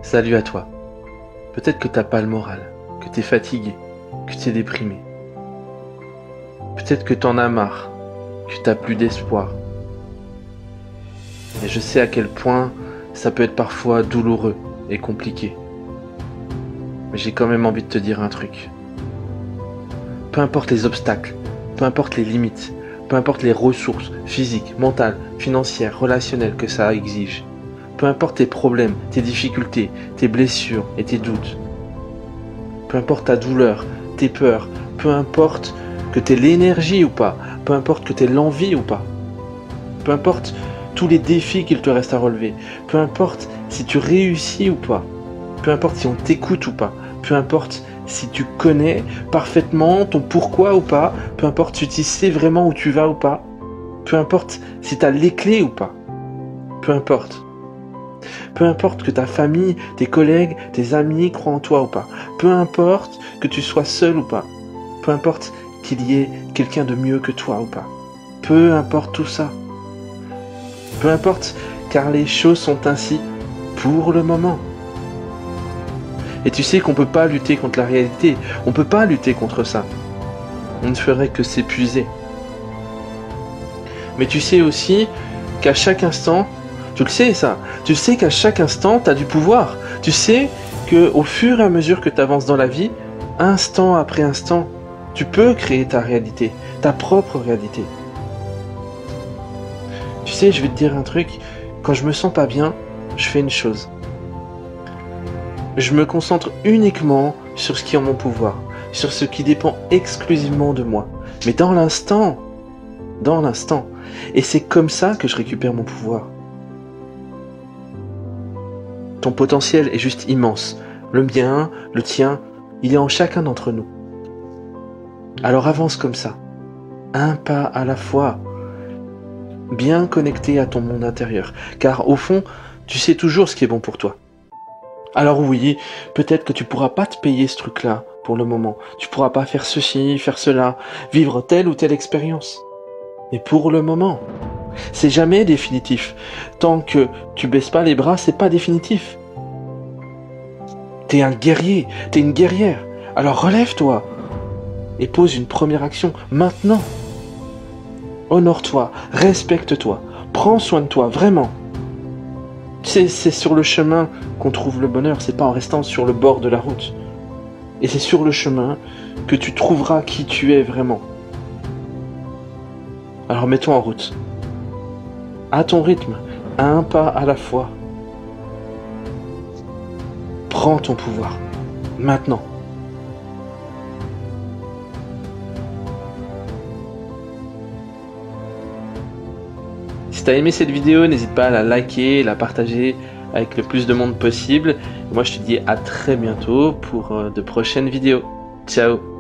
Salut à toi. Peut-être que t'as pas le moral, que t'es fatigué, que t'es déprimé. Peut-être que t'en as marre, que t'as plus d'espoir. Et je sais à quel point ça peut être parfois douloureux et compliqué. Mais j'ai quand même envie de te dire un truc. Peu importe les obstacles, peu importe les limites, peu importe les ressources physiques, mentales, financières, relationnelles que ça exige, peu importe tes problèmes, tes difficultés, tes blessures et tes doutes, peu importe ta douleur, tes peurs, peu importe que t'aies l'énergie ou pas, peu importe que t'aies l'envie ou pas, peu importe tous les défis qu'il te reste à relever, peu importe si tu réussis ou pas, peu importe si on t'écoute ou pas, peu importe si tu connais parfaitement ton pourquoi ou pas, peu importe si tu sais vraiment où tu vas ou pas, peu importe si tu as les clés ou pas, peu importe. Peu importe que ta famille, tes collègues, tes amis croient en toi ou pas, peu importe que tu sois seul ou pas, peu importe qu'il y ait quelqu'un de mieux que toi ou pas, peu importe tout ça. Peu importe, car les choses sont ainsi pour le moment. Et tu sais qu'on peut pas lutter contre la réalité, on peut pas lutter contre ça. On ne ferait que s'épuiser. Mais tu sais aussi qu'à chaque instant, tu le sais ça, tu sais qu'à chaque instant, tu as du pouvoir. Tu sais qu'au fur et à mesure que tu avances dans la vie, instant après instant, tu peux créer ta réalité, ta propre réalité. Tu sais, je vais te dire un truc, quand je me sens pas bien, je fais une chose. Je me concentre uniquement sur ce qui est en mon pouvoir, sur ce qui dépend exclusivement de moi. Mais dans l'instant. Et c'est comme ça que je récupère mon pouvoir. Ton potentiel est juste immense. Le mien, le tien, il est en chacun d'entre nous. Alors avance comme ça, un pas à la fois, bien connecté à ton monde intérieur, car au fond, tu sais toujours ce qui est bon pour toi. Alors oui, peut-être que tu pourras pas te payer ce truc-là pour le moment, tu pourras pas faire ceci, faire cela, vivre telle ou telle expérience. Mais pour le moment, c'est jamais définitif. Tant que tu baisses pas les bras, c'est pas définitif. T'es un guerrier, t'es une guerrière, alors relève-toi et pose une première action maintenant. Honore-toi, respecte-toi, prends soin de toi, vraiment. C'est sur le chemin qu'on trouve le bonheur, c'est pas en restant sur le bord de la route. Et c'est sur le chemin que tu trouveras qui tu es vraiment. Alors mets-toi en route. À ton rythme, un pas à la fois. Prends ton pouvoir, maintenant. Si t'as aimé cette vidéo, n'hésite pas à la liker, la partager avec le plus de monde possible. Moi je te dis à très bientôt pour de prochaines vidéos. Ciao!